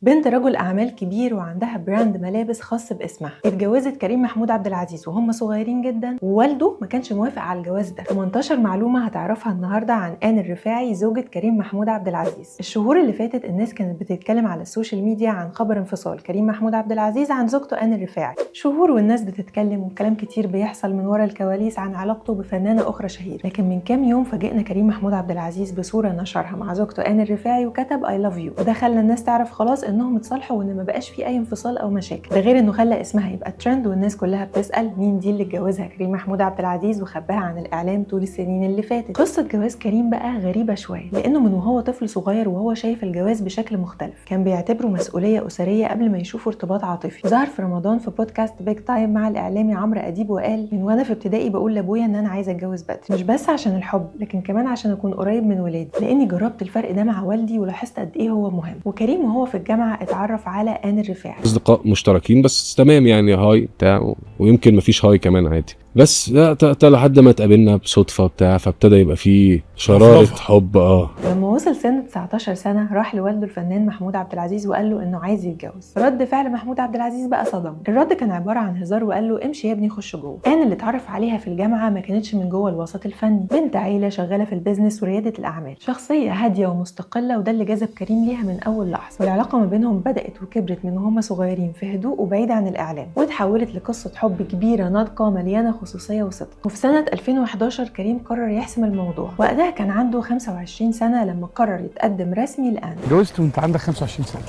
بنت رجل أعمال كبير وعندها براند ملابس خاص باسمها. اتجوزت كريم محمود عبد العزيز وهم صغيرين جدا، ووالده ما كانش موافق على الجواز ده. 18 معلومة هتعرفها النهاردة عن آن الرفاعي زوجة كريم محمود عبد العزيز. الشهور اللي فاتت الناس كانت بتتكلم على السوشيال ميديا عن خبر انفصال كريم محمود عبد العزيز عن زوجته آن الرفاعي. شهور والناس بتتكلم وكلام كتير بيحصل من ورا الكواليس عن علاقته بفنانة أخرى شهيرة. لكن من كام يوم فاجئنا كريم محمود عبد العزيز بصورة نشرها مع زوجته آن الرفاعي وكتب I love you، وده خلى الناس تعرف خلاص إنهم اتصالحوا وان ما بقاش في اي انفصال او مشاكل. ده غير انه خلى اسمها يبقى ترند والناس كلها بتسال مين دي اللي اتجوزها كريم محمود عبد العزيز وخباها عن الاعلام طول السنين اللي فاتت. قصه جواز كريم بقى غريبه شويه، لانه من وهو طفل صغير وهو شايف الجواز بشكل مختلف، كان بيعتبره مسؤوليه اسريه قبل ما يشوفه ارتباط عاطفي. ظهر في رمضان في بودكاست بيج تايم مع الاعلامي عمرو اديب وقال من وانا في ابتدائي بقول لابويا ان انا عايزه اتجوز بدري، مش بس عشان الحب لكن كمان عشان اكون قريب من ولادي، لاني جربت الفرق ده مع والدي ولاحظت قد ايه هو مهم. وكريم وهو في الجامعه اتعرف على آن الرفاعي، اصدقاء مشتركين بس تمام يعني هاي بتاع، ويمكن مفيش هاي كمان عادي، بس لحد ما اتقابلنا بصدفه بتاع، فابتدى يبقى فيه شرارة حب. لما وصل سن 19 سنه راح لوالده الفنان محمود عبد العزيز وقال له انه عايز يتجوز. رد فعل محمود عبد العزيز بقى صدم. الرد كان عباره عن هزار وقال له امشي يا ابني خش جوه. آن اللي اتعرف عليها في الجامعه ما كانتش من جوه الوسط الفني، بنت عيله شغاله في البيزنس ورياده الاعمال، شخصيه هاديه ومستقله، وده اللي جذب كريم ليها من اول لحظه. والعلاقه ما بينهم بدات وكبرت من وهم صغيرين في هدوء وبعيد عن الاعلام، وتحولت لقصه حب كبيره ناضجه مليانه خصوصيه وصدق. وفي سنه 2011 كريم قرر يحسم الموضوع، وقتها كان عنده 25 سنه لما قرر يتقدم رسمي لآن. اتجوزت وانت عندك 25 سنه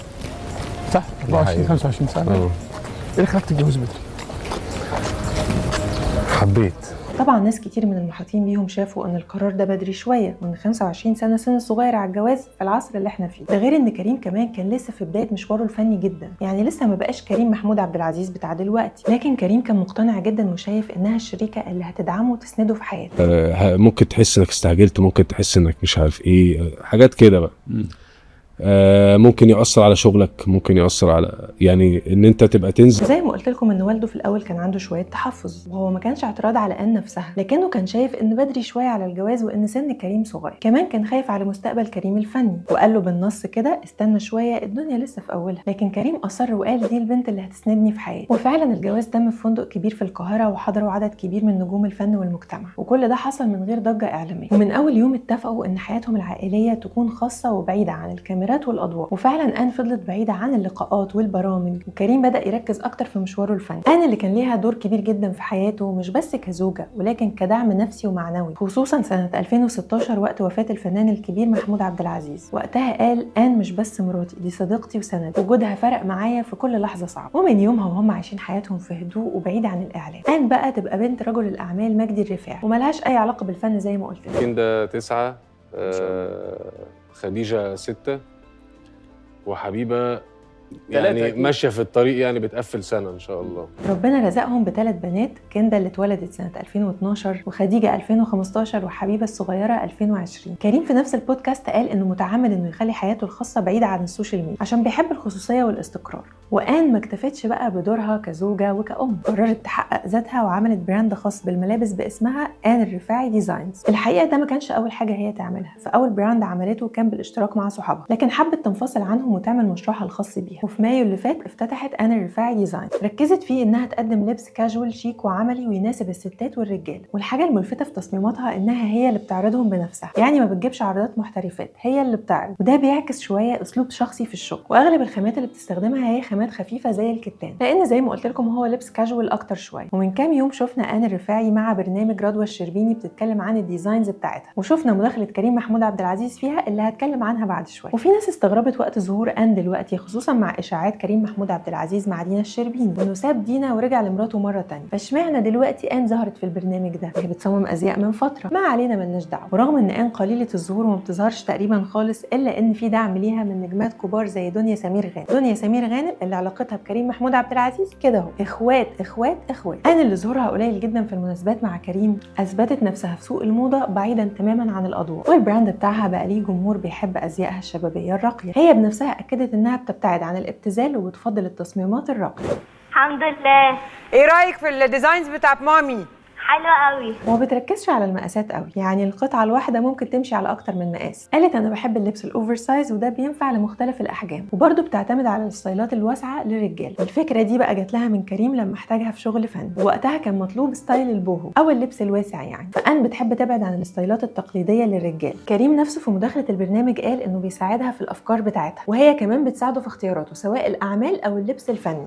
صح؟ 24 25 سنه. ايه اللي خلاك تتجوز بدري؟ حبيت. طبعا ناس كتير من المحيطين بيهم شافوا ان القرار ده بدري شويه، وان 25 سنه سن صغير على الجواز في العصر اللي احنا فيه. ده غير ان كريم كمان كان لسه في بدايه مشواره الفني جدا، يعني لسه ما بقاش كريم محمود عبد العزيز بتاع دلوقتي، لكن كريم كان مقتنع جدا وشايف انها الشريكه اللي هتدعمه وتسنده في حياته. ممكن تحس انك استعجلت، ممكن تحس انك مش عارف ايه، حاجات كده بقى. ممكن يأثر على شغلك، ممكن يأثر على يعني ان انت تبقى تنزل. زي ما قلت لكم ان والده في الاول كان عنده شويه تحفظ، وهو ما كانش اعتراض على آن نفسها، لكنه كان شايف ان بدري شويه على الجواز وان سن كريم صغير. كمان كان خايف على مستقبل كريم الفني، وقال له بالنص كده استنى شويه الدنيا لسه في اولها. لكن كريم اصر وقال دي البنت اللي هتسندني في حياتي. وفعلا الجواز تم في فندق كبير في القاهره، وحضروا عدد كبير من نجوم الفن والمجتمع، وكل ده حصل من غير ضجه اعلاميه. ومن اول يوم اتفقوا ان حياتهم العائليه تكون خاصه وبعيده عن الكاميرات والاضواء. فعلا آن فضلت بعيدة عن اللقاءات والبرامج، وكريم بدأ يركز أكتر في مشواره الفني. آن اللي كان ليها دور كبير جدا في حياته، مش بس كزوجة ولكن كدعم نفسي ومعنوي، خصوصا سنة 2016 وقت وفاة الفنان الكبير محمود عبد العزيز. وقتها قال آن مش بس مراتي، دي صديقتي وسند، وجودها فرق معايا في كل لحظة صعبة. ومن يومها وهم عايشين حياتهم في هدوء وبعيد عن الإعلام. آن بقى تبقى بنت رجل الأعمال مجدي الرفاعي، وملهاش أي علاقة بالفن زي ما قلت لك. كندا 9، خديجة 6، وحبيبة يعني ماشية في الطريق، يعني بتقفل سنة إن شاء الله. ربنا رزقهم ب3 بنات، كندا اللي اتولدت سنة 2012، وخديجة 2015، وحبيبة الصغيرة 2020. كريم في نفس البودكاست قال إنه متعمد إنه يخلي حياته الخاصة بعيدة عن السوشيال ميديا عشان بيحب الخصوصية والاستقرار. وآن ما اكتفتش بقى بدورها كزوجة وكأم، قررت تحقق ذاتها وعملت براند خاص بالملابس باسمها آن الرفاعي ديزاينز. الحقيقة ده ما كانش أول حاجة هي تعملها، فأول براند عملته كان بالاشتراك مع صحابها، لكن حبت تنفصل عنهم وتعمل مشروعها الخاص بيها. وفي مايو اللي فات افتتحت آن الرفاعي ديزاين، ركزت فيه انها تقدم لبس كاجوال شيك وعملي ويناسب الستات والرجال. والحاجه الملفته في تصميماتها انها هي اللي بتعرضهم بنفسها، يعني ما بتجيبش عرضات محترفات، هي اللي بتعرض، وده بيعكس شويه اسلوب شخصي في الشغل. واغلب الخامات اللي بتستخدمها هي خامات خفيفه زي الكتان، لان زي ما قلت لكم هو لبس كاجوال اكتر شويه. ومن كام يوم شفنا آن الرفاعي مع برنامج رضوى الشربيني بتتكلم عن الديزاينز بتاعتها، وشفنا مداخله كريم محمود عبد العزيز فيها اللي هتكلم عنها بعد شويه. وفي ناس استغربت وقت ظهور آن دلوقتي، خصوصا مع اشاعات كريم محمود عبد العزيز مع دينا الشربيني وانه ساب دينا ورجع لمراته مره تانية. فاشمعنى دلوقتي آن ظهرت في البرنامج ده؟ هي بتصمم ازياء من فتره، ما علينا ملناش دعوه. ورغم ان آن قليله الظهور وما بتظهرش تقريبا خالص، الا ان في دعم ليها من نجمات كبار زي دنيا سمير غانم. دنيا سمير غانم اللي علاقتها بكريم محمود عبد العزيز كده اهو، اخوات اخوات اخوات. آن اللي ظهورها قليل جدا في المناسبات مع كريم اثبتت نفسها في سوق الموضه بعيدا تماما عن الاضواء، والبراند بتاعها بقى ليه جمهور بيحب ازيائها الشبابيه الراقيه. هي بنفسها اكدت انها بتبتعد عن الابتذال وبتفضل التصميمات الراقيه. الحمد لله. ايه رايك في الديزاينز بتاعت مامي؟ حلوة قوي. وما بتركزش على المقاسات قوي، يعني القطعه الواحده ممكن تمشي على اكتر من مقاس. قالت انا بحب اللبس الاوفر سايز وده بينفع لمختلف الاحجام، وبرده بتعتمد على الستايلات الواسعه للرجال. الفكره دي بقى جات لها من كريم لما احتاجها في شغل فن، ووقتها كان مطلوب ستايل البوهو او اللبس الواسع يعني، فان بتحب تبعد عن الستايلات التقليديه للرجال. كريم نفسه في مداخله البرنامج قال انه بيساعدها في الافكار بتاعتها، وهي كمان بتساعده في اختياراته سواء الاعمال او اللبس الفني.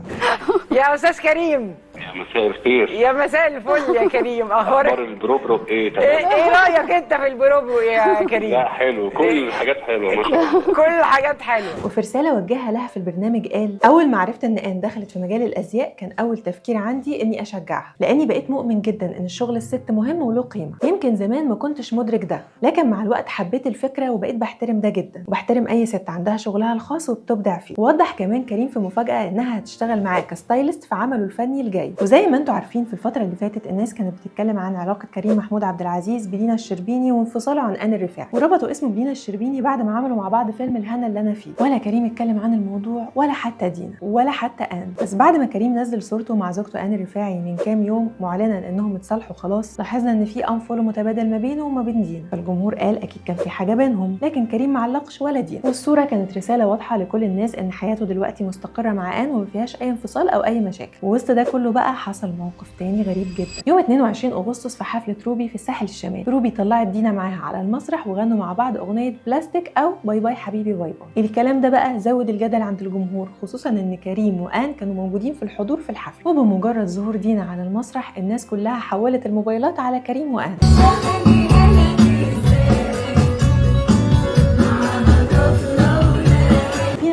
يا استاذ كريم، يا مساء الخير. يا مساء الفل يا كريم. اخبارك البروبرو ايه؟ ايه رايك انت في البروبرو يا كريم؟ لا حلو، كل الحاجات حلوه ما شاء الله. كل الحاجات حلوه. وفي رساله وجهها لها في البرنامج قال اول ما عرفت ان آن دخلت في مجال الازياء كان اول تفكير عندي اني اشجعها، لاني بقيت مؤمن جدا ان الشغل الست مهم وله قيمه. يمكن زمان ما كنتش مدرك ده، لكن مع الوقت حبيت الفكره وبقيت بحترم ده جدا، وبحترم اي ست عندها شغلها الخاص وبتبدع فيه. ووضح كمان كريم في مفاجاه انها هتشتغل معاه كستايلست في عمله الفني الجاي. وزي ما انتم عارفين في الفتره اللي فاتت الناس كانت بتتكلم عن علاقه كريم محمود عبد العزيز بدينا الشربيني وانفصاله عن آن الرفاعي، وربطوا اسمه بدينا الشربيني بعد ما عملوا مع بعض فيلم الهنا اللي انا فيه. ولا كريم اتكلم عن الموضوع ولا حتى دينا ولا حتى آن. بس بعد ما كريم نزل صورته مع زوجته آن الرفاعي من كام يوم معلنا انهم اتصالحوا خلاص، لاحظنا ان في انفولو متبادل ما بينه وما بين دينا، فالجمهور قال اكيد كان في حاجه بينهم، لكن كريم معلقش ولا دينا. والصوره كانت رساله واضحه لكل الناس ان حياته دلوقتي مستقره مع آن وما فيهاش اي انفصال او اي مشاكل. ووسط ده كله بقى حصل موقف تاني غريب جدا. يوم 22 اغسطس في حفله روبي في الساحل الشمالي، روبي طلعت دينا معاها على المسرح وغنوا مع بعض اغنيه بلاستيك او باي باي حبيبي باي باي. الكلام ده بقى زود الجدل عند الجمهور، خصوصا ان كريم وآن كانوا موجودين في الحضور في الحفل. وبمجرد ظهور دينا على المسرح الناس كلها حولت الموبايلات على كريم وآن.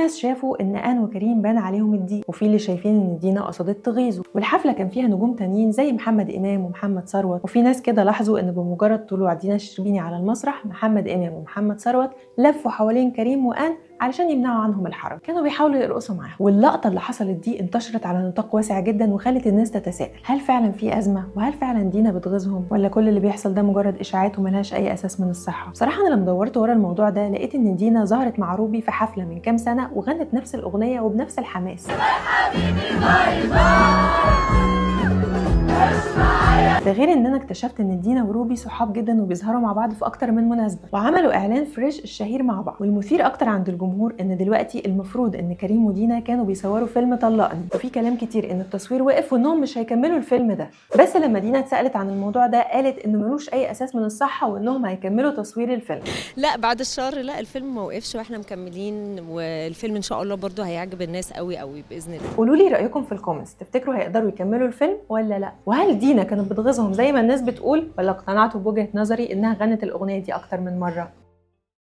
شافوا ان آن وكريم بان عليهم الضيق، وفي اللي شايفين ان دينا قصدت تغيظه. والحفله كان فيها نجوم تانيين زي محمد امام ومحمد ثروت، وفي ناس كده لاحظوا ان بمجرد طلوع دينا الشربيني على المسرح محمد امام ومحمد ثروت لفوا حوالين كريم وآن علشان يمنعوا عنهم الحرج، كانوا بيحاولوا يرقصوا معاهم. واللقطه اللي حصلت دي انتشرت على نطاق واسع جدا وخلت الناس تتساءل هل فعلا في ازمه، وهل فعلا دينا بتغيظهم، ولا كل اللي بيحصل ده مجرد اشاعات وملهاش اي اساس من الصحه. بصراحه انا لما دورت ورا الموضوع ده لقيت ان دينا ظهرت مع روبي في حفله من كام سنه وغنت نفس الاغنيه وبنفس الحماس. ده غير ان انا اكتشفت ان دينا وروبي صحاب جدا وبيظهروا مع بعض في اكتر من مناسبه، وعملوا اعلان فريش الشهير مع بعض. والمثير اكتر عند الجمهور ان دلوقتي المفروض ان كريم ودينا كانوا بيصوروا فيلم طلقني، وفي كلام كتير ان التصوير وقف وانهم مش هيكملوا الفيلم ده. بس لما دينا اتسالت عن الموضوع ده قالت انه ملوش اي اساس من الصحه وانهم هيكملوا تصوير الفيلم. لا بعد الشر، لا الفيلم ما وقفش واحنا مكملين، والفيلم ان شاء الله برضو هيعجب الناس قوي قوي باذن الله. قولوا لي رايكم في الكومنتس، تفتكروا هيقدروا يكملوا الفيلم ولا لا؟ وهل دينا كانت بتغيظهم زي ما الناس بتقول، ولا اقتنعتوا بوجهه نظري انها غنت الاغنيه دي اكتر من مره؟